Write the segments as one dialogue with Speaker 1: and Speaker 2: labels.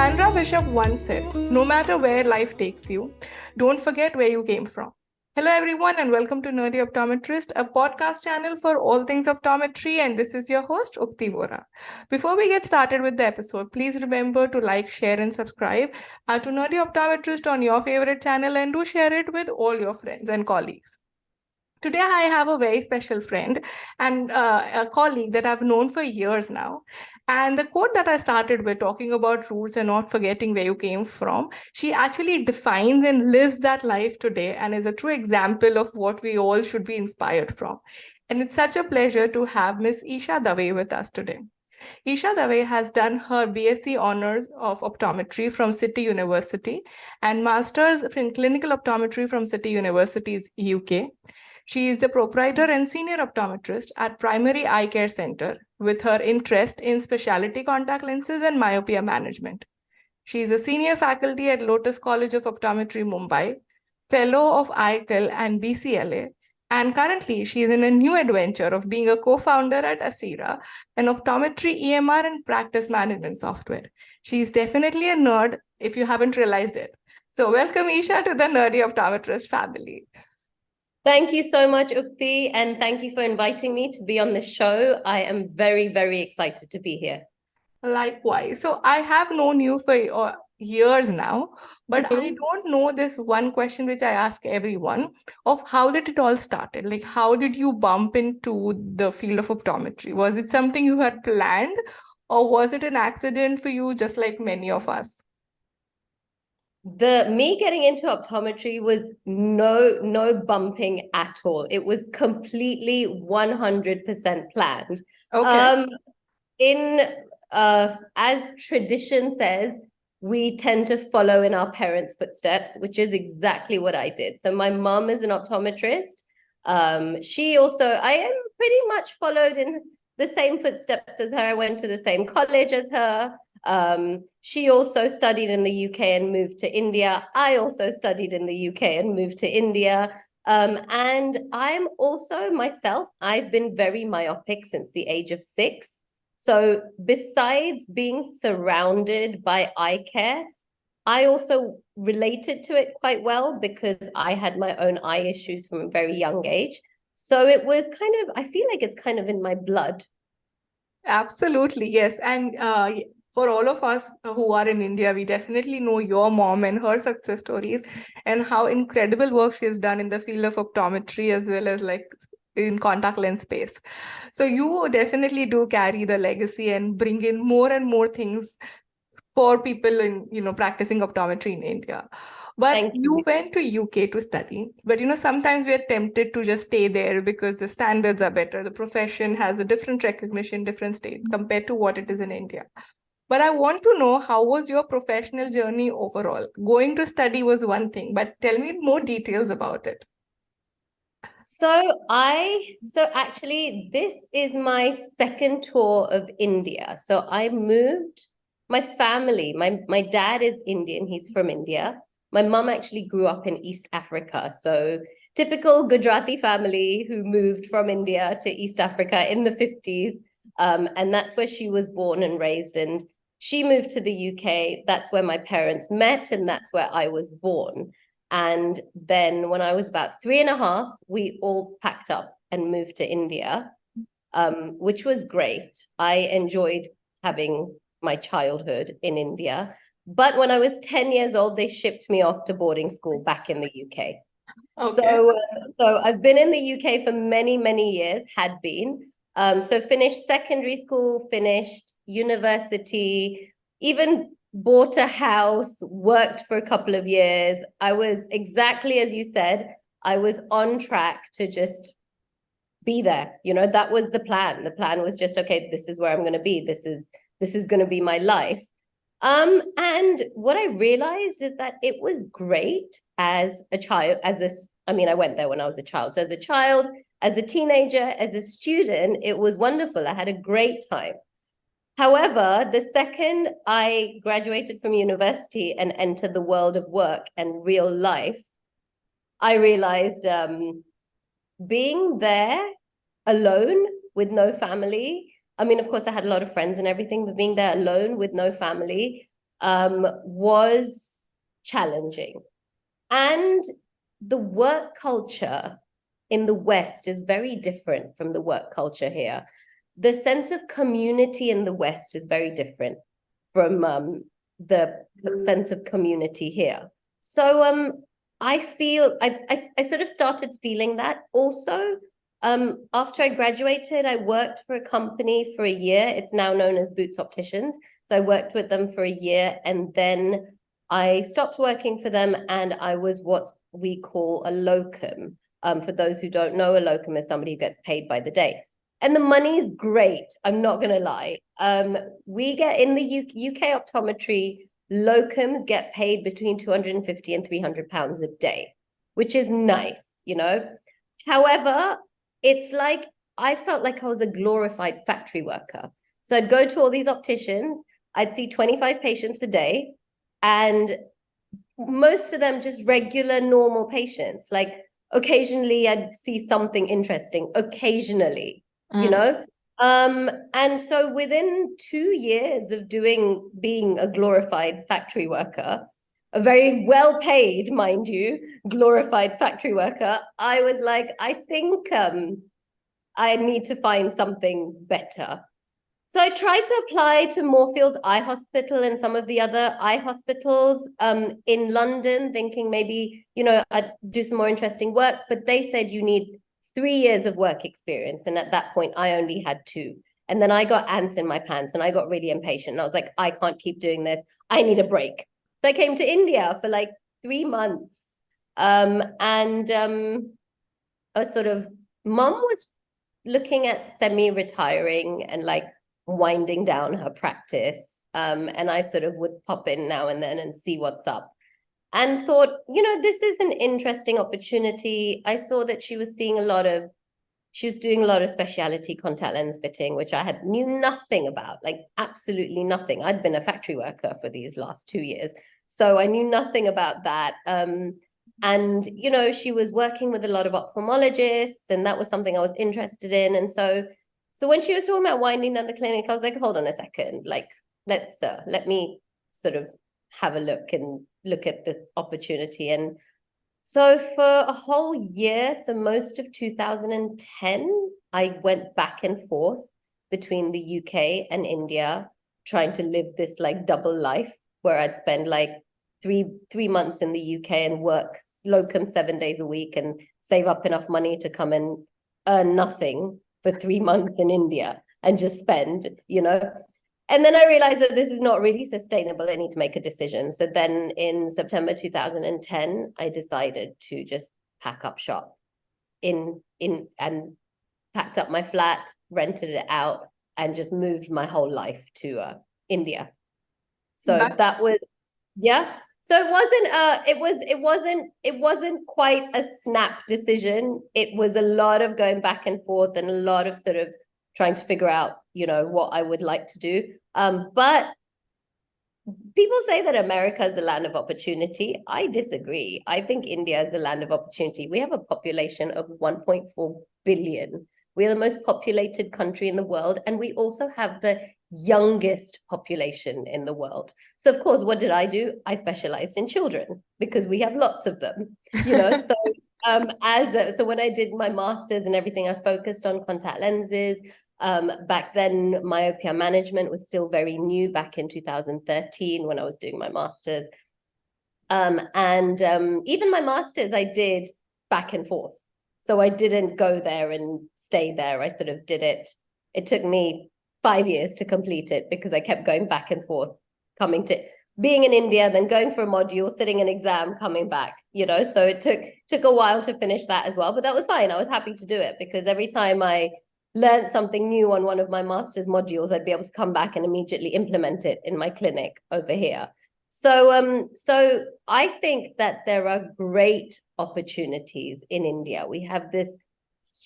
Speaker 1: Sandra Bishop once said, "No matter where life takes you, don't forget where you came from." Hello, everyone, and welcome to Nerdy Optometrist, a podcast channel for all things optometry. And this is your host, Ukti Vora. Before we get started with the episode, please remember to like, share, and subscribe to Nerdy Optometrist on your favorite channel, and do share it with all your friends and colleagues. Today, I have a very special friend and a colleague that I've known for years now. And the quote that I started with, talking about roots and not forgetting where you came from, she actually defines and lives that life today and is a true example of what we all should be inspired from. And it's such a pleasure to have Miss Isha Dave with us today. Isha Dave has done her BSc Honours of Optometry from City University and Masters in Clinical Optometry from City University's UK. She is the Proprietor and Senior Optometrist at Primary Eye Care Center with her interest in specialty contact lenses and myopia management. She is a senior faculty at Lotus College of Optometry, Mumbai, fellow of IACLE and BCLA, and currently she is in a new adventure of being a co-founder at Asira, an optometry EMR and practice management software. She is definitely a nerd if you haven't realized it. So welcome, Isha, to the Nerdy Optometrist family.
Speaker 2: Thank you so much, Ukti, and thank you for inviting me to be on the show. I am very, very excited to be here.
Speaker 1: Likewise. So I have known you for years now, but I don't know this one question which I ask everyone of how did it all started? Like, how did you bump into the field of optometry? Was it something you had planned, or was it an accident for you, just like many of us?
Speaker 2: Me getting into optometry was no bumping at all. It was completely 100% planned.
Speaker 1: Okay.
Speaker 2: As tradition says, we tend to follow in our parents' footsteps, which is exactly what I did. So my mom is an optometrist. I am pretty much followed in the same footsteps as her. I went to the same college as her. She also studied in the UK and moved to India. I also studied in the UK and moved to India. And I'm also myself, I've been very myopic since the age of 6. So besides being surrounded by eye care, I also related to it quite well because I had my own eye issues from a very young age. So it was I feel like it's kind of in my blood.
Speaker 1: Absolutely, yes. And for all of us who are in India, we definitely know your mom and her success stories and how incredible work she has done in the field of optometry as well as like in contact lens space. So you definitely do carry the legacy and bring in more and more things for people in, practicing optometry in India. But you went to UK to study, but sometimes we are tempted to just stay there because the standards are better. The profession has a different recognition, different state compared to what it is in India. But I want to know, how was your professional journey overall? Going to study was one thing, but tell me more details about it.
Speaker 2: So actually, this is my second tour of India. So I moved, my family, my dad is Indian, he's from India. My mum actually grew up in East Africa. So typical Gujarati family who moved from India to East Africa in the 50s. And that's where she was born and raised. And she moved to the UK. That's where my parents met, and that's where I was born. And then when I was about 3.5, we all packed up and moved to India, which was great. I enjoyed having my childhood in India. But when I was 10 years old, they shipped me off to boarding school back in the UK. Okay. So I've been in the UK for many, many years, had been. So finished secondary school, finished university, even bought a house, worked for a couple of years. I was exactly as you said, I was on track to just be there. That was the plan. The plan was just, okay, this is where I'm going to be. This is going to be my life. And what I realized is that it was great as a child, I went there when I was a child. So as a child, as a teenager, as a student, it was wonderful. I had a great time. However, the second I graduated from university and entered the world of work and real life, I realized being there alone with no family. Of course, I had a lot of friends and everything, but being there alone with no family was challenging. And the work culture in the West is very different from the work culture here. The sense of community in the West is very different from the sense of community here. So I feel I sort of started feeling that also. After I graduated, I worked for a company for a year. It's now known as Boots Opticians. So I worked with them for a year, and then I stopped working for them, and I was what we call a locum. For those who don't know, a locum is somebody who gets paid by the day. And the money is great. I'm not going to lie. We get in the UK optometry, locums get paid between 250 and 300 pounds a day, which is nice, you know. However, it's like I felt like I was a glorified factory worker. So I'd go to all these opticians, I'd see 25 patients a day, and most of them just regular, normal patients. Like occasionally I'd see something interesting, occasionally, you know? And so within 2 years of being a glorified factory worker, a very well-paid, mind you, glorified factory worker, I was like, I think I need to find something better. So I tried to apply to Moorfields Eye Hospital and some of the other eye hospitals in London, thinking maybe, you know, I'd do some more interesting work, but they said you need 3 years of work experience. And at that point, I only had 2. And then I got ants in my pants and I got really impatient. And I was like, I can't keep doing this. I need a break. So I came to India for like 3 months. A sort of mom was looking at semi-retiring and like winding down her practice. And I sort of would pop in now and then and see what's up. And thought, you know, this is an interesting opportunity. I saw that she was doing a lot of specialty contact lens fitting, which I knew nothing about, like absolutely nothing. I'd been a factory worker for these last 2 years. So I knew nothing about that. And, you know, she was working with a lot of ophthalmologists, and that was something I was interested in. And so when she was talking about winding down the clinic, I was like, hold on a second, like, let me sort of have a look at this opportunity. And so for a whole year, so most of 2010, I went back and forth between the UK and India, trying to live this like double life where I'd spend like three months in the UK and work locum 7 days a week and save up enough money to come and earn nothing for 3 months in India and just spend, you know. And then I realized that this is not really sustainable. I need to make a decision. So then in September 2010, I decided to just pack up shop and packed up my flat, rented it out, and just moved my whole life to India. So that was, yeah. So it wasn't quite a snap decision. It was a lot of going back and forth and a lot of sort of trying to figure out, you know, what I would like to do. But people say that America is the land of opportunity. I disagree. I think India is the land of opportunity. We have a population of 1.4 billion. We are the most populated country in the world, and we also have the youngest population in the world. So of course, what did I do? I specialized in children because we have lots of them, you know. So so when I did my master's and everything, I focused on contact lenses. Back then, myopia management was still very new back in 2013 when I was doing my master's. Even my master's, I did back and forth. So I didn't go there and stay there. I sort of did it. It took me 5 years to complete it because I kept going back and forth, coming to being in India, then going for a module, sitting an exam, coming back, you know. So it took a while to finish that as well, but that was fine. I was happy to do it because every time I learned something new on one of my master's modules, I'd be able to come back and immediately implement it in my clinic over here. So I think that there are great opportunities in India. We have this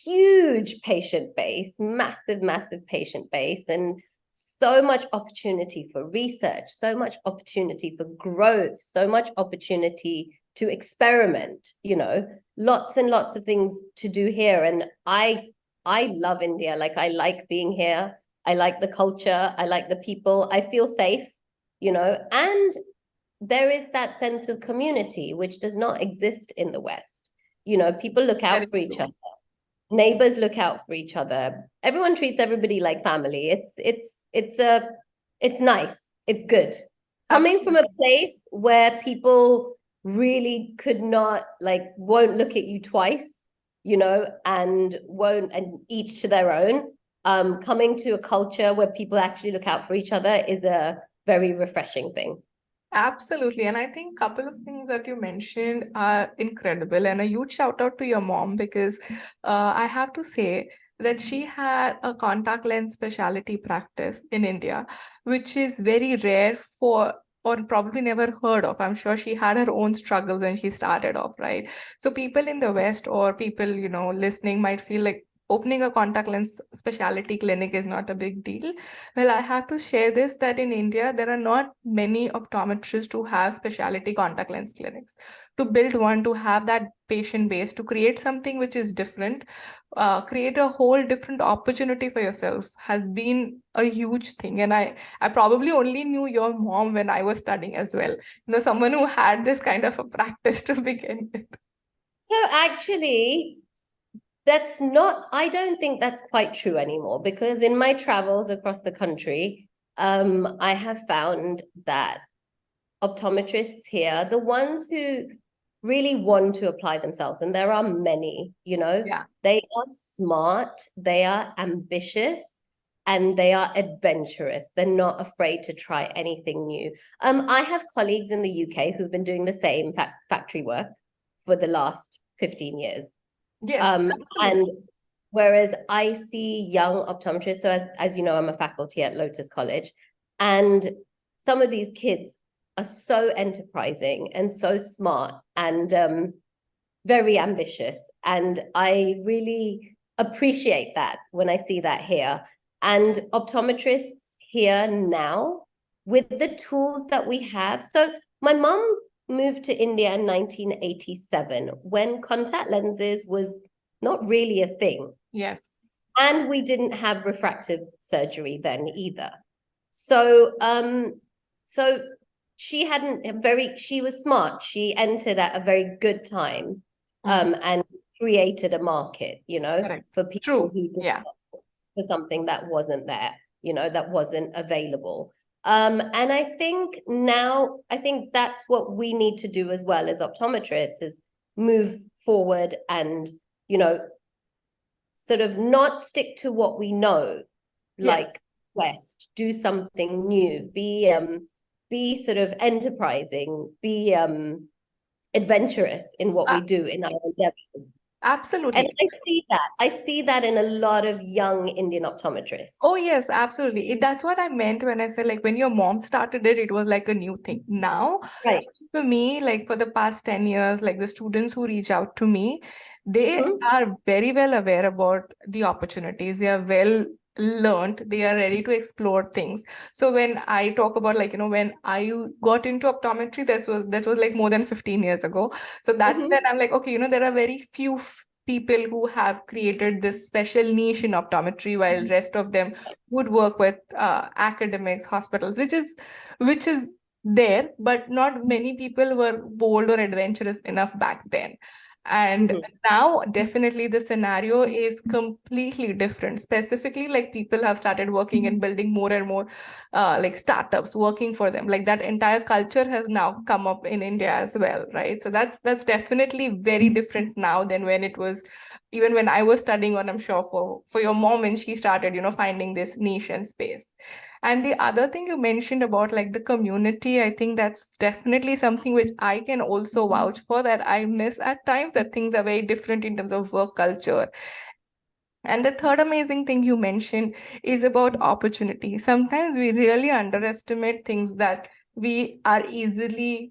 Speaker 2: huge patient base, massive patient base, and so much opportunity for research, so much opportunity for growth, so much opportunity to experiment, you know, lots and lots of things to do here. And I love India. Like, I like being here. I like the culture. I like the people. I feel safe. and there is that sense of community, which does not exist in the West. People look out for each other. Neighbors look out for each other. Everyone treats everybody like family. It's nice. It's good. Coming from a place where people really could not, won't look at you twice, and won't, and each to their own. Coming to a culture where people actually look out for each other is a very refreshing thing.
Speaker 1: Absolutely. And I think a couple of things that you mentioned are incredible. And a huge shout out to your mom, because I have to say that she had a contact lens specialty practice in India, which is very rare for, or probably never heard of. I'm sure she had her own struggles when she started off, right? So people in the West, or people, listening, might feel like opening a contact lens specialty clinic is not a big deal. Well, I have to share this, that in India, there are not many optometrists who have specialty contact lens clinics. To build one, to have that patient base, to create something which is different, create a whole different opportunity for yourself has been a huge thing. And I probably only knew your mom when I was studying as well. Someone who had this kind of a practice to begin with.
Speaker 2: So actually, I don't think that's quite true anymore, because in my travels across the country, I have found that optometrists here, the ones who really want to apply themselves, and there are many,
Speaker 1: Yeah.
Speaker 2: They are smart, they are ambitious, and they are adventurous. They're not afraid to try anything new. I have colleagues in the UK who've been doing the same factory work for the last 15 years.
Speaker 1: Yes,
Speaker 2: and whereas I see young optometrists, so as you know, I'm a faculty at Lotus College, and some of these kids are so enterprising and so smart and very ambitious. And I really appreciate that when I see that here. And optometrists here now, with the tools that we have. So my mom moved to India in 1987 when contact lenses was not really a thing.
Speaker 1: Yes.
Speaker 2: And we didn't have refractive surgery then either. So she was smart. She entered at a very good time, and created a market, for people who for something that wasn't there, that wasn't available. And I think that's what we need to do as well as optometrists, is move forward and, sort of not stick to what we know, like West, do something new, be sort of enterprising, be adventurous in what we do in our endeavors.
Speaker 1: Absolutely.
Speaker 2: And I see that in a lot of young Indian optometrists.
Speaker 1: Oh, yes, absolutely. That's what I meant when I said, like, when your mom started it was like a new thing. Now,
Speaker 2: right,
Speaker 1: for me, like for the past 10 years, like the students who reach out to me, they are very well aware about the opportunities. They are well learned, they are ready to explore things. So when I talk about, like, when I got into optometry, that was like more than 15 years ago. So that's when I'm like, okay, there are very few people who have created this special niche in optometry, while rest of them would work with academics, hospitals, which is there, but not many people were bold or adventurous enough back then. And now definitely the scenario is completely different. Specifically, like, people have started working and building more and more like startups working for them. Like, that entire culture has now come up in India as well, right? So that's definitely very different now than when it was, even when I was studying, or I'm sure for your mom when she started, finding this niche and space. And the other thing you mentioned about, like, the community, I think that's definitely something which I can also vouch for, that I miss at times, that things are very different in terms of work culture. And the third amazing thing you mentioned is about opportunity. Sometimes we really underestimate things that we are easily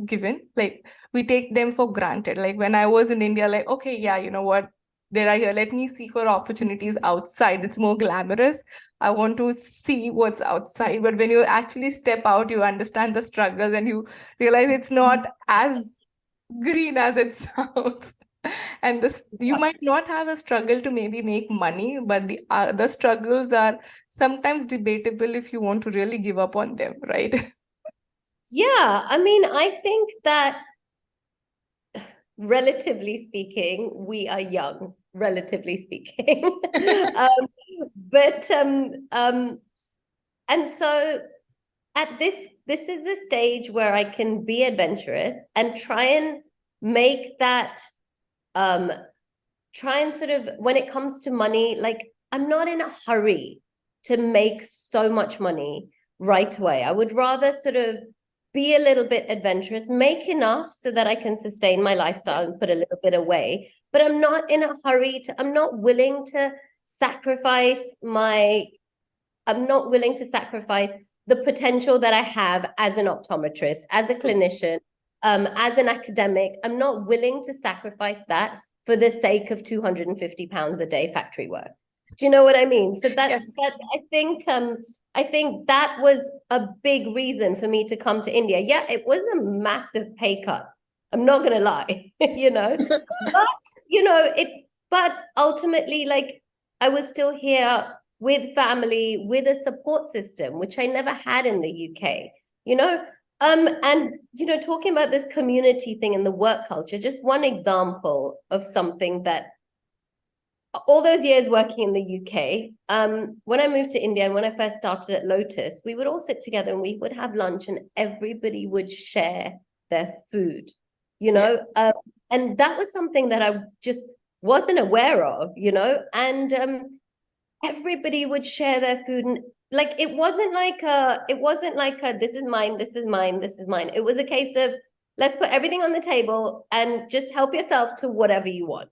Speaker 1: given. Like, we take them for granted. Like, when I was in India, like, okay, yeah, you know what? There are here. Let me seek for opportunities outside. It's more glamorous. I want to see what's outside. But when you actually step out, you understand the struggles and you realize it's not as green as it sounds. And this, you might not have a struggle to maybe make money, but the struggles are sometimes debatable if you want to really give up on them, right?
Speaker 2: Yeah, I mean, I think that relatively speaking, we are young, relatively speaking. um, but and so at this is the stage where I can be adventurous and try and make that try and sort of, when it comes to money, like I'm not in a hurry to make so much money right away. I would rather sort of be a little bit adventurous, make enough so that I can sustain my lifestyle and put a little bit away. But I'm not in a hurry I'm not willing to sacrifice the potential that I have as an optometrist, as a clinician, as an academic. I'm not willing to sacrifice that for the sake of 250 pounds a day factory work. Do you know what I mean? So that's I think that was a big reason for me to come to India. Yeah, it was a massive pay cut. I'm not gonna lie, but ultimately, like, I was still here with family, with a support system, which I never had in the UK, and talking about this community thing and the work culture, just one example of something that all those years working in the UK, when I moved to India and when I first started at Lotus, we would all sit together and we would have lunch and everybody would share their food, and that was something that I just wasn't aware of, and everybody would share their food, and like it wasn't like a this is mine, this is mine, this is mine. It was a case of, let's put everything on the table and just help yourself to whatever you want,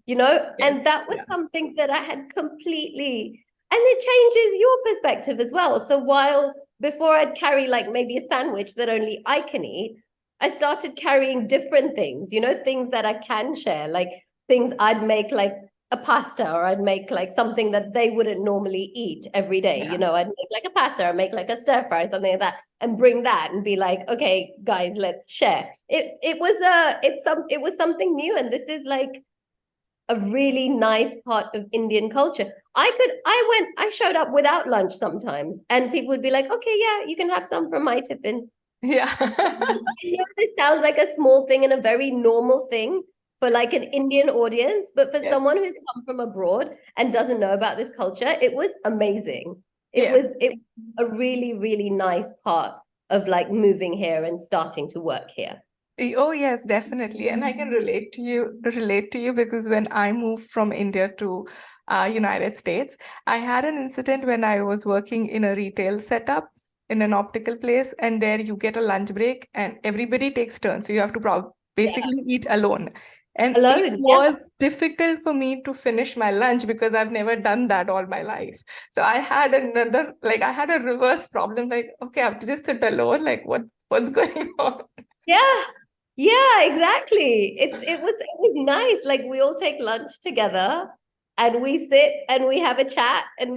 Speaker 1: Yes.
Speaker 2: and that was something that I had completely, and it changes your perspective as well. So while before I'd carry like maybe a sandwich that only I can eat, I started carrying different things, things that I can share, like things I'd make, like a pasta, or I'd make like something that they wouldn't normally eat every day.
Speaker 1: Yeah.
Speaker 2: I'd make like a pasta, or make like a stir fry, something like that, and bring that and be like, okay, guys, let's share. It was something new, and this is like a really nice part of Indian culture. I showed up without lunch sometimes, and people would be like, okay, yeah, you can have some from my tiffin.
Speaker 1: Yeah.
Speaker 2: I know this sounds like a small thing and a very normal thing for like an Indian audience, but for
Speaker 1: Yes.
Speaker 2: someone who's come from abroad and doesn't know about this culture, it was amazing. It
Speaker 1: Yes.
Speaker 2: was a really, really nice part of like moving here and starting to work here.
Speaker 1: Oh, yes, definitely. And I can relate to you because when I moved from India to United States, I had an incident when I was working in a retail setup in an optical place, and there you get a lunch break and everybody takes turns. So you have to basically eat alone. And it
Speaker 2: Alone,
Speaker 1: was difficult for me to finish my lunch because I've never done that all my life. So I had I had a reverse problem, like, okay, I have to just sit alone. Like, what's going on?
Speaker 2: Yeah. Yeah, exactly. It was nice. Like we all take lunch together and we sit and we have a chat, and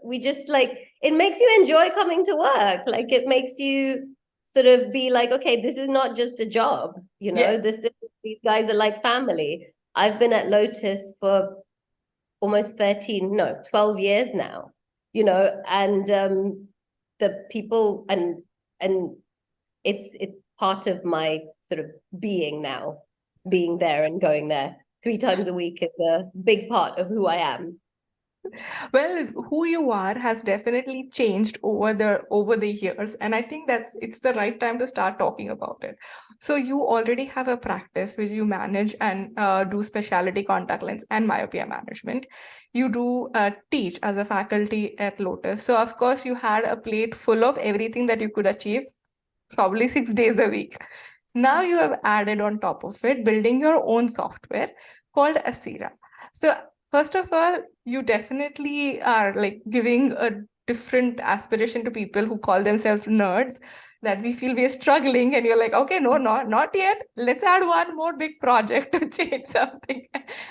Speaker 2: we just like, it makes you enjoy coming to work. Like it makes you sort of be like, okay, this is not just a job,
Speaker 1: Yeah.
Speaker 2: these guys are like family. I've been at Lotus for almost 12 years now, and the people, and it's part of my sort of being now. Being there and going there 3 times a week is a big part of who I am.
Speaker 1: Well, who you are has definitely changed over the years, and I think it's the right time to start talking about it. So you already have a practice which you manage and do specialty contact lens and myopia management. You do teach as a faculty at Lotus. So of course you had a plate full of everything that you could achieve, probably 6 days a week. Now you have added on top of it building your own software called Asira. So first of all, you definitely are like giving a different aspiration to people who call themselves nerds, that we feel we're struggling, and you're like, okay, no, not yet. Let's add one more big project to change something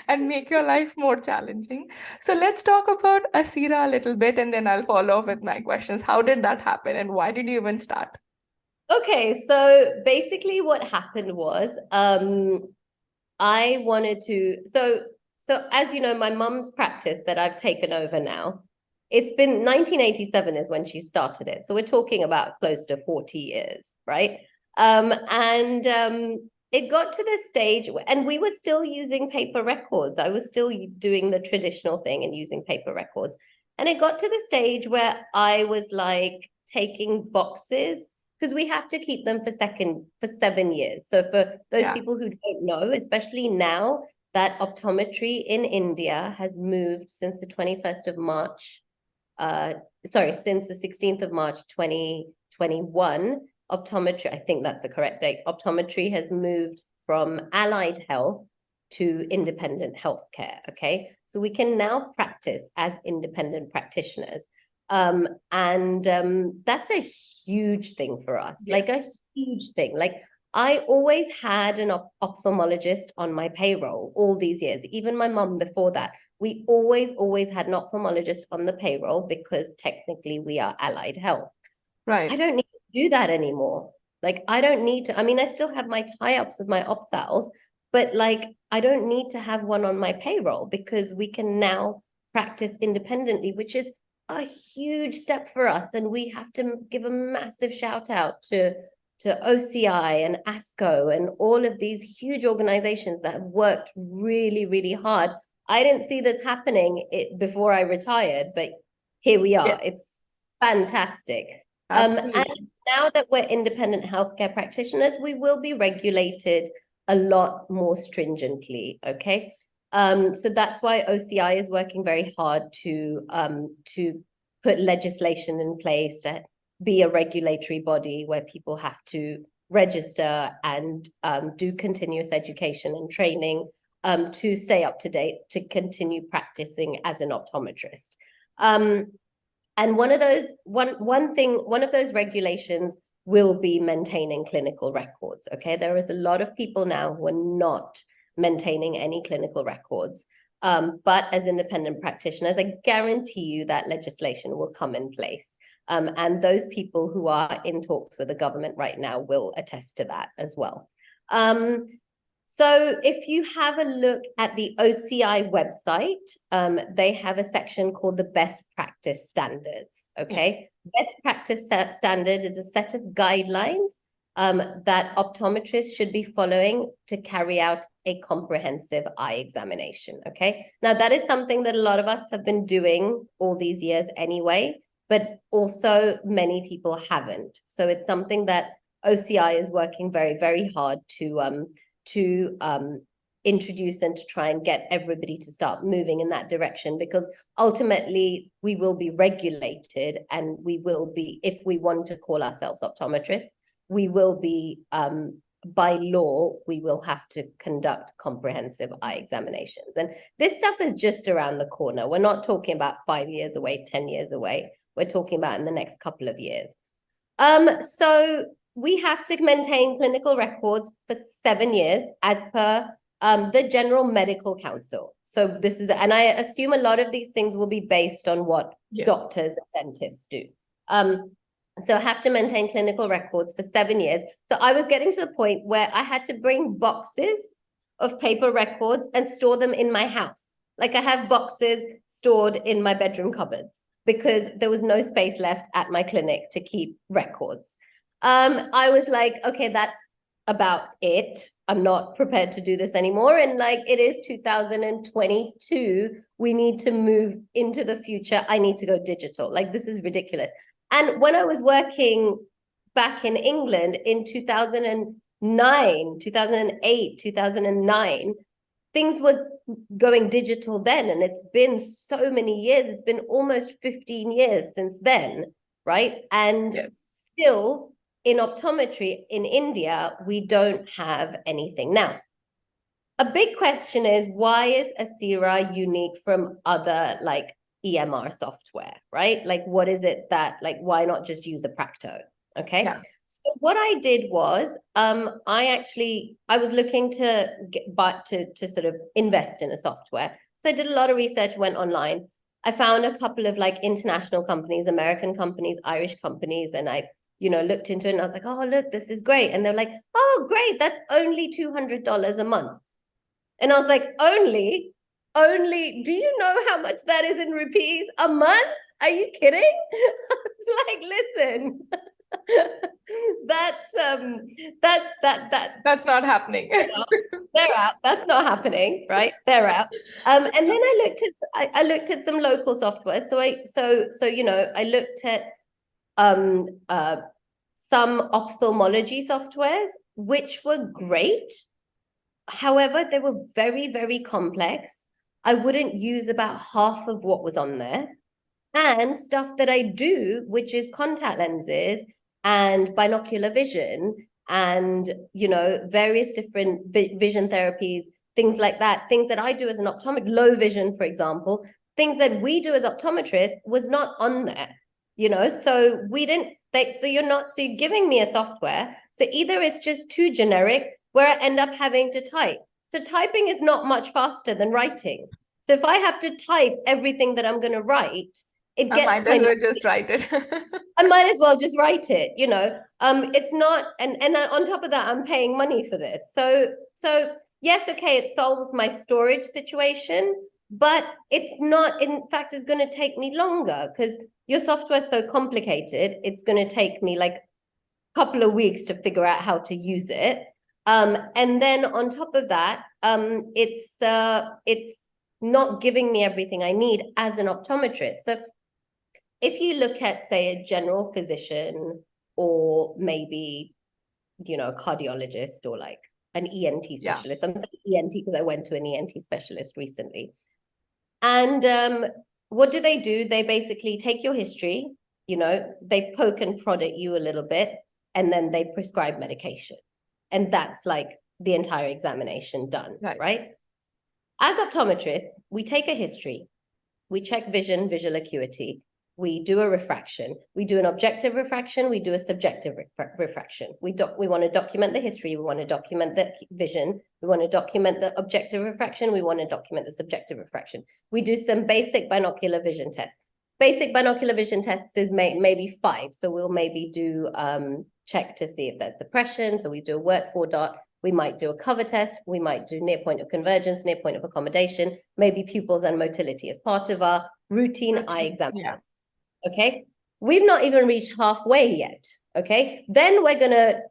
Speaker 1: and make your life more challenging. So let's talk about Asira a little bit, and then I'll follow up with my questions. How did that happen, and why did you even start?
Speaker 2: Okay, so basically what happened was, I wanted to, so as you know, my mum's practice that I've taken over now, it's been 1987 is when she started it. So we're talking about close to 40 years, right? It got to this stage, and we were still using paper records. I was still doing the traditional thing and using paper records. And it got to the stage where I was like taking boxes, because we have to keep them for 7 years. So for those people who don't know, especially now that optometry in India has moved since the 21st of March, since the 16th of March, 2021, optometry, I think that's the correct date, optometry has moved from allied health to independent healthcare, okay? So we can now practice as independent practitioners. That's a huge thing for us, like a huge thing. Like I always had an ophthalmologist on my payroll all these years, even my mum before that. We always had an ophthalmologist on the payroll because technically we are allied health.
Speaker 1: Right.
Speaker 2: I don't need to do that anymore. Like I don't need to, I mean, I still have my tie-ups with my ophthalmos, but like I don't need to have one on my payroll because we can now practice independently, which is a huge step for us. And we have to give a massive shout out to OCI and ASCO and all of these huge organizations that have worked really, really hard. I didn't see this happening before I retired, but here we are. It's fantastic. And now that we're independent healthcare practitioners, we will be regulated a lot more stringently, okay? So that's why OCI is working very hard to put legislation in place to be a regulatory body where people have to register and do continuous education and training to stay up to date, to continue practicing as an optometrist. And one of those regulations will be maintaining clinical records, okay? There is a lot of people now who are not maintaining any clinical records. But as independent practitioners, I guarantee you that legislation will come in place. And those people who are in talks with the government right now will attest to that as well. So if you have a look at the OCI website, they have a section called the best practice standards, okay? Best practice standard is a set of guidelines that optometrists should be following to carry out a comprehensive eye examination, okay? Now, that is something that a lot of us have been doing all these years anyway, but also many people haven't. So it's something that OCI is working very, very hard to introduce and to try and get everybody to start moving in that direction, because ultimately we will be regulated, and we will be, if we want to call ourselves optometrists, we will be, by law, we will have to conduct comprehensive eye examinations. And this stuff is just around the corner. We're not talking about 5 years away, 10 years away. We're talking about in the next couple of years. So we have to maintain clinical records for 7 years as per the General Medical Council. So this is, and I assume a lot of these things will be based on what doctors and dentists do. So I have to maintain clinical records for 7 years. So I was getting to the point where I had to bring boxes of paper records and store them in my house. Like I have boxes stored in my bedroom cupboards because there was no space left at my clinic to keep records. I was like, okay, that's about it. I'm not prepared to do this anymore. And like, it is 2022. We need to move into the future. I need to go digital. Like, this is ridiculous. And when I was working back in England in 2009, 2008, 2009, things were going digital then. And it's been so many years. It's been almost 15 years since then, right? And still, in optometry in India, we don't have anything. Now, a big question is, why is Asira unique from other like EMR software, right? Like, what is it that, like, why not just use a Practo? Okay. Yeah. So what I did was, I was looking to sort of invest in a software. So I did a lot of research, went online. I found a couple of like international companies, American companies, Irish companies, and I looked into it, and I was like, oh, look, this is great. And they're like, oh, great, that's only $200 a month. And I was like, only, do you know how much that is in rupees a month? Are you kidding? I was like, listen,
Speaker 1: That's not happening.
Speaker 2: they're out. That's not happening, right? They're out. And then I looked at some local software. So I looked at some ophthalmology softwares, which were great. However, they were very, very complex. I wouldn't use about half of what was on there. And stuff that I do, which is contact lenses and binocular vision and, various different vision therapies, things like that, things that I do as an optometrist, low vision, for example, things that we do as optometrists was not on there, so you're giving me a software. So either it's just too generic where I end up having to type. So typing is not much faster than writing. So if I have to type everything that I'm going to write, it gets
Speaker 1: I might as well just write it.
Speaker 2: I might as well just write it, it's not, and on top of that, I'm paying money for this. So yes, okay, it solves my storage situation, but it's not, in fact, it's going to take me longer because your software is so complicated. It's going to take me like a couple of weeks to figure out how to use it. And then on top of that, it's not giving me everything I need as an optometrist. So if you look at, say, a general physician or maybe, a cardiologist or like an ENT specialist. I'm saying ENT because I went to an ENT specialist recently. And what do? They basically take your history, they poke and prod at you a little bit, and then they prescribe medication. And that's like the entire examination done, right? As optometrists, we take a history, we check vision, visual acuity, we do a refraction, we do an objective refraction, we do a subjective refraction. We want to document the history, we want to document the vision, we want to document the objective refraction, we want to document the subjective refraction. We do some basic binocular vision tests. Basic binocular vision tests is maybe 5. So we'll maybe do check to see if there's suppression. So we do a work 4 dot. We might do a cover test. We might do near point of convergence, near point of accommodation, maybe pupils and motility as part of our routine eye exam.
Speaker 1: Yeah.
Speaker 2: Okay. We've not even reached halfway yet. Okay. Then we're going to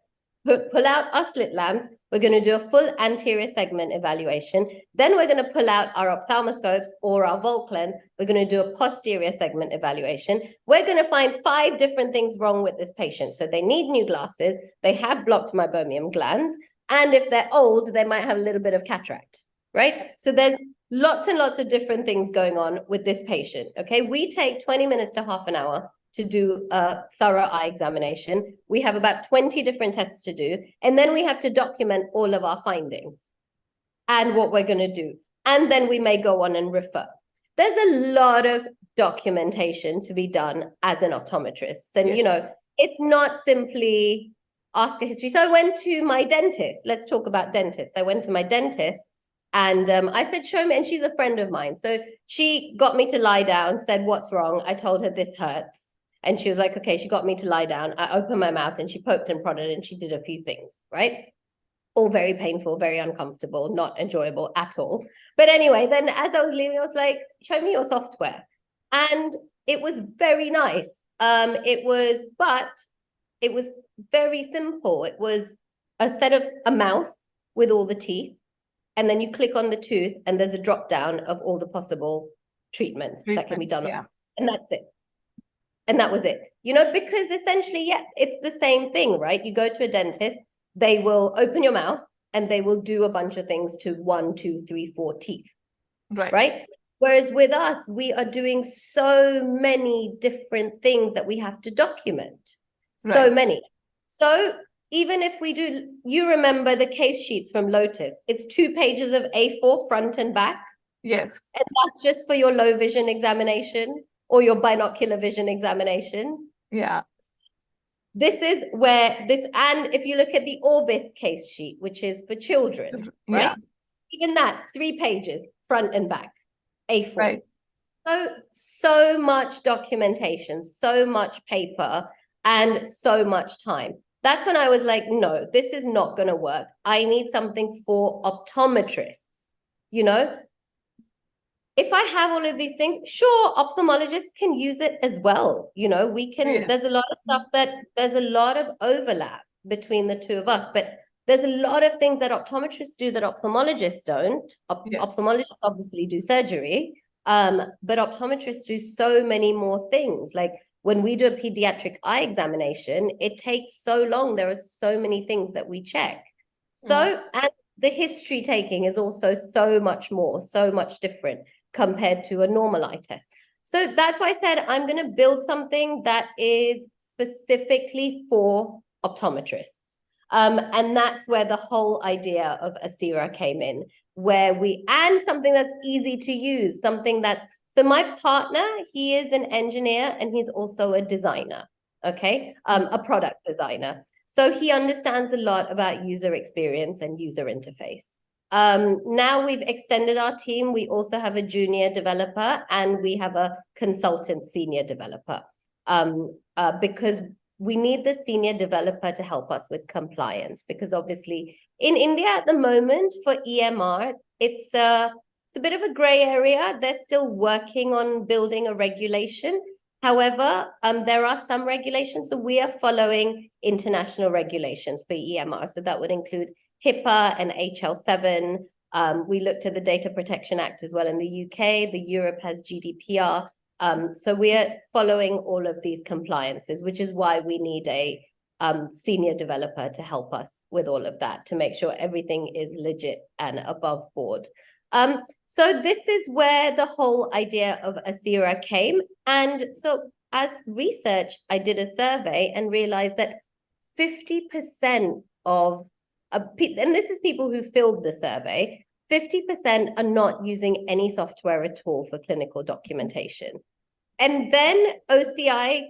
Speaker 2: pull out our slit lamps. We're going to do a full anterior segment evaluation. Then we're going to pull out our ophthalmoscopes or our Volt lens. We're going to do a posterior segment evaluation. We're going to find 5 different things wrong with this patient. So they need new glasses. They have blocked meibomian glands. And if they're old, they might have a little bit of cataract, right? So there's lots and lots of different things going on with this patient, okay? We take 20 minutes to half an hour to do a thorough eye examination. We have about 20 different tests to do, and then we have to document all of our findings and what we're going to do. And then we may go on and refer. There's a lot of documentation to be done as an optometrist. And, it's not simply ask a history. So I went to my dentist. Let's talk about dentists. I went to my dentist and I said, show me. And she's a friend of mine. So she got me to lie down, said, what's wrong? I told her this hurts. And she was like, okay, she got me to lie down. I opened my mouth and she poked and prodded and she did a few things, right? All very painful, very uncomfortable, not enjoyable at all. But anyway, then as I was leaving, I was like, show me your software. And it was very nice. It was very simple. It was a mouth with all the teeth. And then you click on the tooth and there's a drop down of all the possible treatments that can be done.
Speaker 1: Yeah.
Speaker 2: And that's it. And that was it, because essentially, it's the same thing, right? You go to a dentist, they will open your mouth and they will do a bunch of things to 1, 2, 3, 4 teeth, right? Whereas with us, we are doing so many different things that we have to document, so many. So even if we do, you remember the case sheets from Lotus, it's 2 pages of A4 front and back.
Speaker 1: Yes.
Speaker 2: And that's just for your low vision examination or your binocular vision examination.
Speaker 1: Yeah.
Speaker 2: This is where and if you look at the Orbis case sheet, which is for children, right? Even that, 3 pages, front and back, A4.
Speaker 1: Right.
Speaker 2: So much documentation, so much paper, and so much time. That's when I was like, no, this is not going to work. I need something for optometrists. you know. If I have all of these things, sure, ophthalmologists can use it as well. You know, we can,
Speaker 1: Yes.
Speaker 2: there's a lot of stuff there's a lot of overlap between the two of us, but there's a lot of things that optometrists do that ophthalmologists don't.
Speaker 1: Yes.
Speaker 2: Ophthalmologists obviously do surgery, but optometrists do so many more things. Like when we do a pediatric eye examination, it takes so long. There are so many things that we check. So, and the history taking is also so much more, so much different compared to a normal eye test. So that's why I said I'm going to build something that is specifically for optometrists. And that's where the whole idea of Asira came in, and something that's easy to use, something that's, so my partner, he is an engineer and he's also a designer, okay? A product designer. So he understands a lot about user experience and user interface. Now we've extended our team. We also have a junior developer and we have a consultant senior developer, because we need the senior developer to help us with compliance, because obviously in India at the moment for EMR, it's a bit of a gray area. They're still working on building a regulation. However, there are some regulations. So we are following international regulations for EMR. So that would include HIPAA and HL7. We looked at the Data Protection Act as well in the UK. The Europe has GDPR. So we are following all of these compliances, which is why we need a senior developer to help us with all of that, to make sure everything is legit and above board. So this is where the whole idea of Asira came. And so as research, I did a survey and realized that 50% of, and this is people who filled the survey, 50% are not using any software at all for clinical documentation. And then OCI,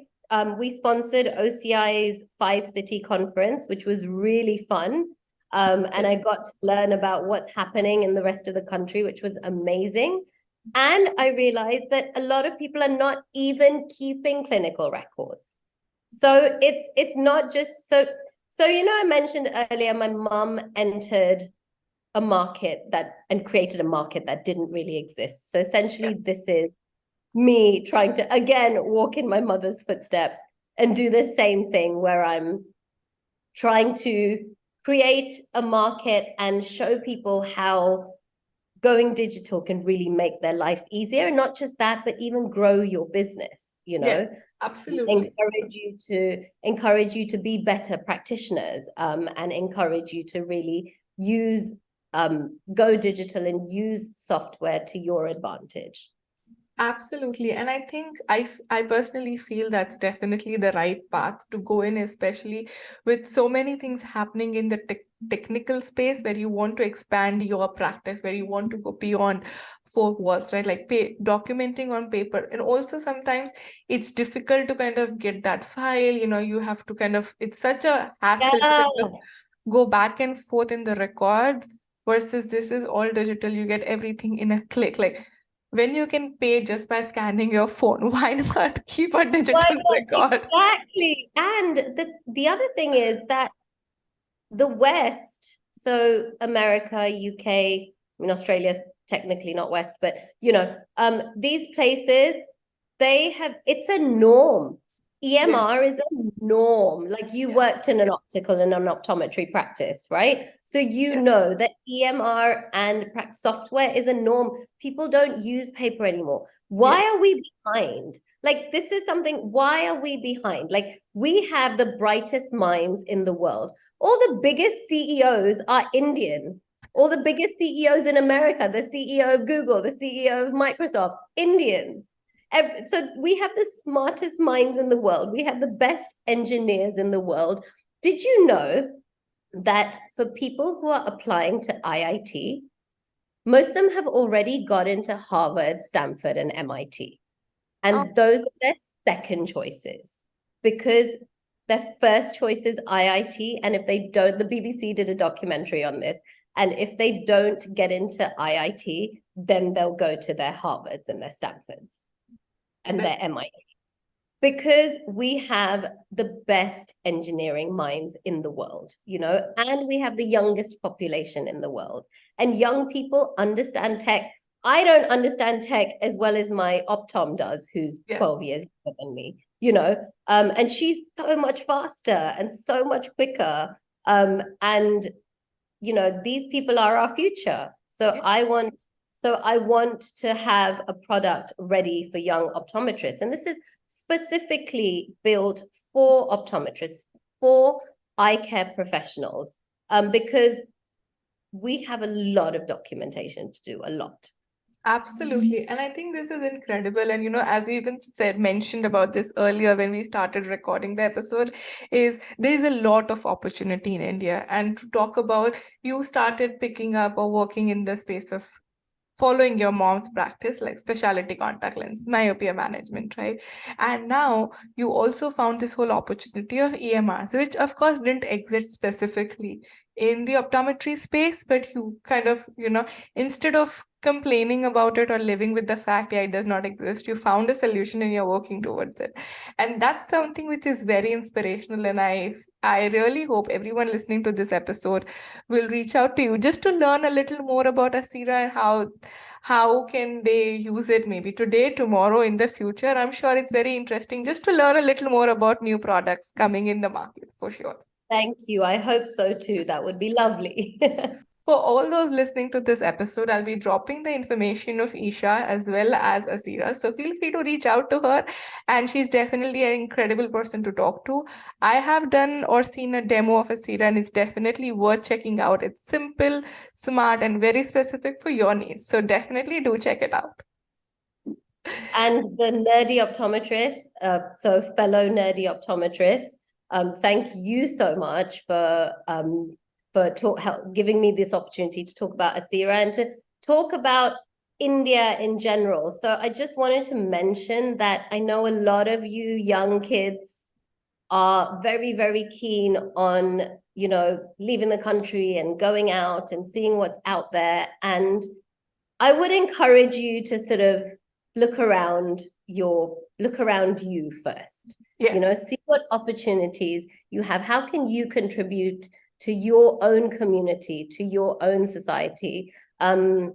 Speaker 2: we sponsored OCI's 5-city conference, which was really fun. And I got to learn about what's happening in the rest of the country, which was amazing. And I realized that a lot of people are not even keeping clinical records. So it's not just, so you know, I mentioned earlier, my mom entered a market and created a market that didn't really exist. So essentially, this is me trying to, again, walk in my mother's footsteps and do the same thing, where I'm trying to create a market and show people how going digital can really make their life easier. And not just that, but even grow your business, you know.
Speaker 1: Yes, absolutely.
Speaker 2: Encourage you to be better practitioners, and encourage you to really use go digital and use software to your advantage.
Speaker 1: Absolutely. And I think I personally feel that's definitely the right path to go in, especially with so many things happening in the technical space, where you want to expand your practice, where you want to go beyond four walls, right? Like documenting on paper. And also sometimes it's difficult to kind of get that file, you know, you have to kind of, it's such a hassle to kind of go back and forth in the records, versus this is all digital. You get everything in a click. Like, when you can pay just by scanning your phone, why not keep a digital record?
Speaker 2: Exactly. And the other thing is that the West, so America, UK, I mean, Australia's technically not West, but, you know, these places, it's a norm. EMR is a norm. Like you worked in an optical and an optometry practice, right? So you know that EMR and software is a norm. People don't use paper anymore. Why are we behind? Like, this is something, why are we behind? Like, we have the brightest minds in the world. All the biggest CEOs are Indian. All the biggest CEOs in America, the CEO of Google, the CEO of Microsoft, Indians. So we have the smartest minds in the world. We have the best engineers in the world. Did you know that for people who are applying to IIT, most of them have already got into Harvard, Stanford, and MIT? And those are their second choices, because their first choice is IIT. And if they don't, the BBC did a documentary on this. And if they don't get into IIT, then they'll go to their Harvards and their Stanfords and their MIT, because we have the best engineering minds in the world, you know, and we have the youngest population in the world. and young people understand tech. I don't understand tech as well as my Optom does, who's 12 years younger than me, you know, and she's so much faster and so much quicker. And, you know, these people are our future. So I want to have a product ready for young optometrists. And this is specifically built for optometrists, for eye care professionals, because we have a lot of documentation to do, a lot.
Speaker 1: Absolutely. And I think this is incredible. And, as you even mentioned about this earlier when we started recording the episode, is there's a lot of opportunity in India. And to talk about, you started picking up or working in the space of following your mom's practice, like specialty contact lens, myopia management, right? And now you also found this whole opportunity of EMRs, which of course didn't exist specifically in the optometry space, but you kind of, instead of complaining about it or living with the fact, yeah, it does not exist, you found a solution and you're working towards it. And that's something which is very inspirational. And I really hope everyone listening to this episode will reach out to you just to learn a little more about Asira and how can they use it maybe today, tomorrow, in the future. I'm sure it's very interesting just to learn a little more about new products coming in the market, for sure.
Speaker 2: Thank you. I hope so too. That would be lovely.
Speaker 1: For all those listening to this episode, I'll be dropping the information of Isha as well as Asira. So feel free to reach out to her. And she's definitely an incredible person to talk to. I have done or seen a demo of Asira, and it's definitely worth checking out. It's simple, smart, and very specific for your needs. So definitely do check it out.
Speaker 2: And the nerdy optometrist, so fellow nerdy optometrist, thank you so much for giving me this opportunity to talk about Asira and to talk about India in general. So I just wanted to mention that I know a lot of you young kids are very, very keen on, leaving the country and going out and seeing what's out there. And I would encourage you to sort of look around you first.
Speaker 1: Yes.
Speaker 2: See what opportunities you have. How can you contribute to your own community, to your own society? And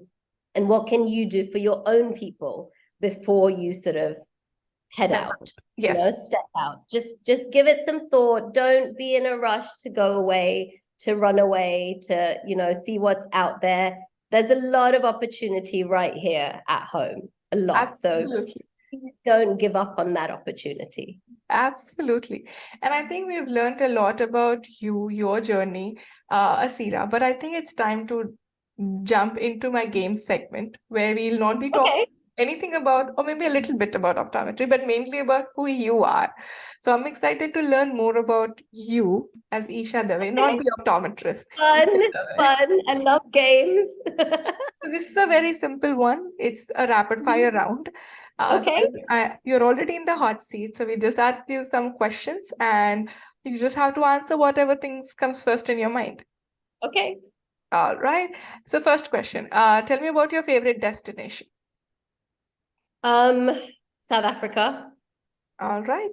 Speaker 2: what can you do for your own people before you sort of head out?
Speaker 1: Yes.
Speaker 2: Step out. Just give it some thought. Don't be in a rush to go away, to run away, to, see what's out there. There's a lot of opportunity right here at home, a lot.
Speaker 1: Absolutely.
Speaker 2: So don't give up on that opportunity.
Speaker 1: Absolutely. And I think we've learned a lot about your journey, Asira, but I think it's time to jump into my game segment where we'll not be talking anything about, or maybe a little bit about optometry, but mainly about who you are. So I'm excited to learn more about you as Isha Dave, not the optometrist.
Speaker 2: Fun. I love games.
Speaker 1: So this is a very simple one. It's a rapid fire round.
Speaker 2: Okay.
Speaker 1: So you're already in the hot seat. So we just ask you some questions and you just have to answer whatever things comes first in your mind.
Speaker 2: Okay.
Speaker 1: All right. So first question, tell me about your favorite destination.
Speaker 2: South Africa.
Speaker 1: All right.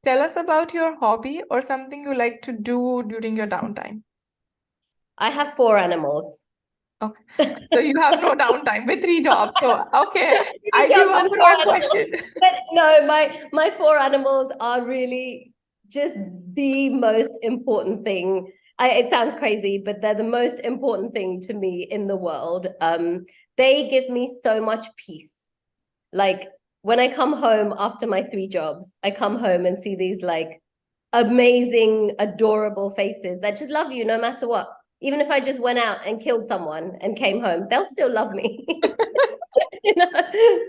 Speaker 1: Tell us about your hobby or something you like to do during your downtime.
Speaker 2: I have 4 animals.
Speaker 1: Okay. So you have no downtime with 3 jobs. So, okay, I give up on that question.
Speaker 2: But no, my 4 animals are really just the most important thing. It sounds crazy, but they're the most important thing to me in the world. They give me so much peace. Like when I come home after my 3 jobs, I come home and see these like amazing, adorable faces that just love you no matter what. Even if I just went out and killed someone and came home, they'll still love me.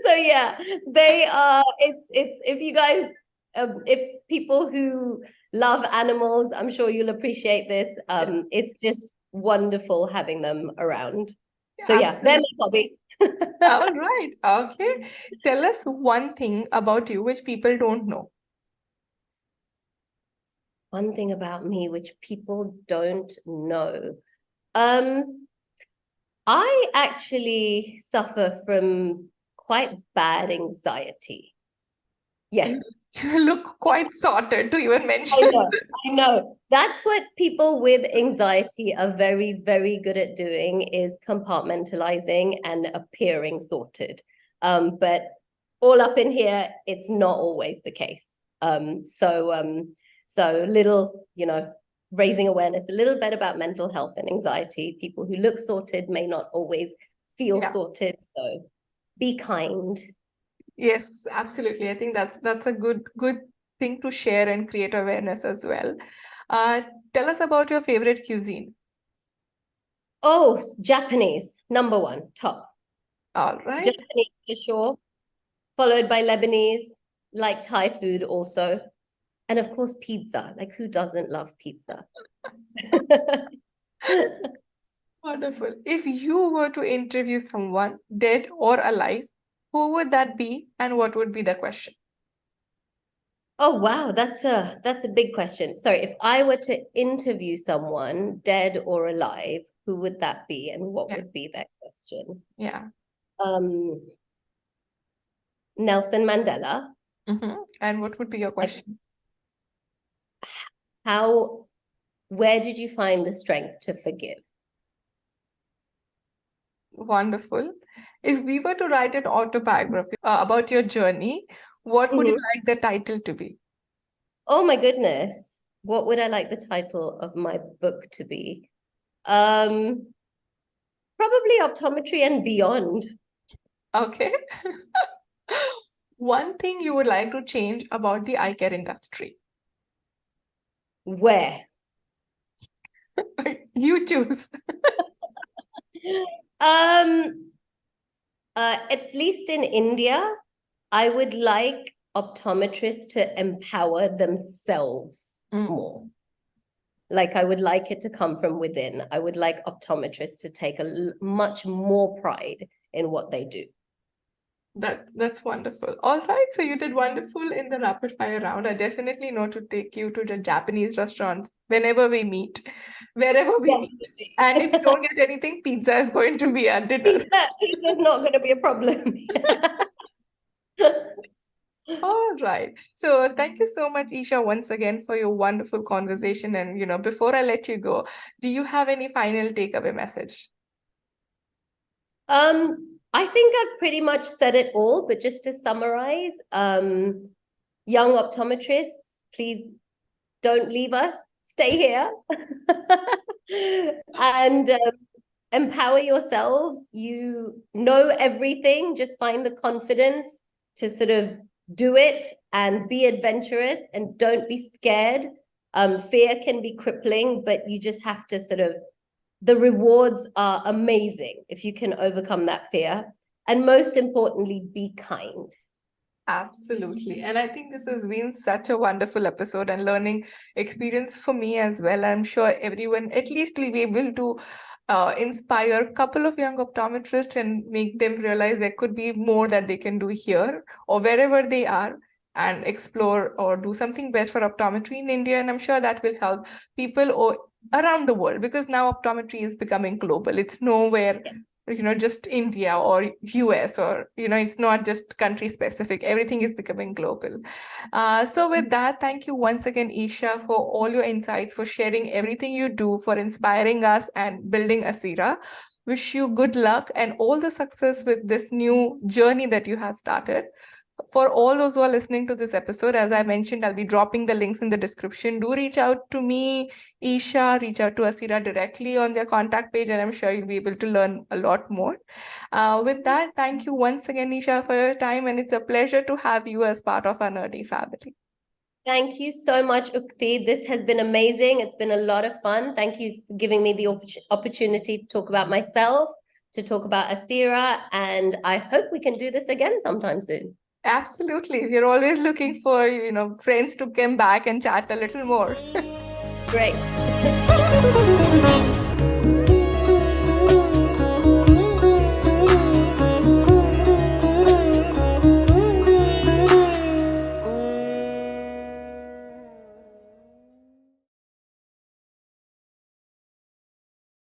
Speaker 2: So yeah, they are. It's if you guys, if people who love animals, I'm sure you'll appreciate this. It's just wonderful having them around. So yeah, they're my hobby.
Speaker 1: All right. Okay. Tell us one thing about you which people don't know.
Speaker 2: One thing about me which people don't know. I actually suffer from quite bad anxiety. Yes.
Speaker 1: You look quite sorted to even
Speaker 2: I
Speaker 1: mention.
Speaker 2: know. That's what people with anxiety are very, very good at doing, is compartmentalizing and appearing sorted. But all up in here, it's not always the case. So little, raising awareness a little bit about mental health and anxiety. People who look sorted may not always feel sorted. So be kind.
Speaker 1: Yes, absolutely. I think that's a good thing to share and create awareness as well. Tell us about your favorite cuisine.
Speaker 2: Oh, Japanese, number one, top.
Speaker 1: All right.
Speaker 2: Japanese for sure, followed by Lebanese, like Thai food also. And of course, pizza. Like, who doesn't love pizza?
Speaker 1: Wonderful. If you were to interview someone, dead or alive, who would that be, and what would be the question?
Speaker 2: Oh, wow, that's a big question. Sorry, if I were to interview someone, dead or alive, who would that be, and what would be that question?
Speaker 1: Yeah.
Speaker 2: Nelson Mandela.
Speaker 1: And what would be your question?
Speaker 2: Where did you find the strength to forgive?
Speaker 1: Wonderful. If we were to write an autobiography about your journey, what would you like the title to be?
Speaker 2: Oh my goodness. What would I like the title of my book to be? Probably Optometry and Beyond.
Speaker 1: Okay. One thing you would like to change about the eye care industry?
Speaker 2: Where?
Speaker 1: You choose.
Speaker 2: At least in India, I would like optometrists to empower themselves more. Like, I would like it to come from within. I would like optometrists to take much more pride in what they do.
Speaker 1: That's wonderful. All right, so you did wonderful in the rapid fire round. I definitely know to take you to the Japanese restaurants whenever we meet, wherever we meet. And if you don't get anything, pizza is going to be our dinner.
Speaker 2: Pizza is not going to be a problem.
Speaker 1: All right. So thank you so much, Isha, once again for your wonderful conversation. And before I let you go, do you have any final takeaway message?
Speaker 2: I think I've pretty much said it all, but just to summarize, young optometrists, please don't leave us, stay here and empower yourselves. You know everything, just find the confidence to sort of do it and be adventurous, and don't be scared. Fear can be crippling, but you just have to the rewards are amazing if you can overcome that fear. And most importantly, be kind.
Speaker 1: Absolutely. And I think this has been such a wonderful episode and learning experience for me as well. I'm sure everyone at least will be able to inspire a couple of young optometrists and make them realize there could be more that they can do here or wherever they are, and explore or do something best for optometry in India. And I'm sure that will help people around the world, because now optometry is becoming global. It's nowhere just India or US, or it's not just country specific. Everything is becoming global. So with that, thank you once again, Isha, for all your insights, for sharing everything you do, for inspiring us and building Asira. Wish you good luck and all the success with this new journey that you have started. For all those who are listening to this episode, as I mentioned, I'll be dropping the links in the description. Do reach out to me, Isha, reach out to Asira directly on their contact page, and I'm sure you'll be able to learn a lot more. With that, thank you once again, Isha, for your time, and it's a pleasure to have you as part of our nerdy family.
Speaker 2: Thank you so much, Ukti. This has been amazing. It's been a lot of fun. Thank you for giving me the opportunity to talk about myself, to talk about Asira, and I hope we can do this again sometime soon.
Speaker 1: Absolutely. We're always looking for, friends to come back and chat a little more.
Speaker 2: Great.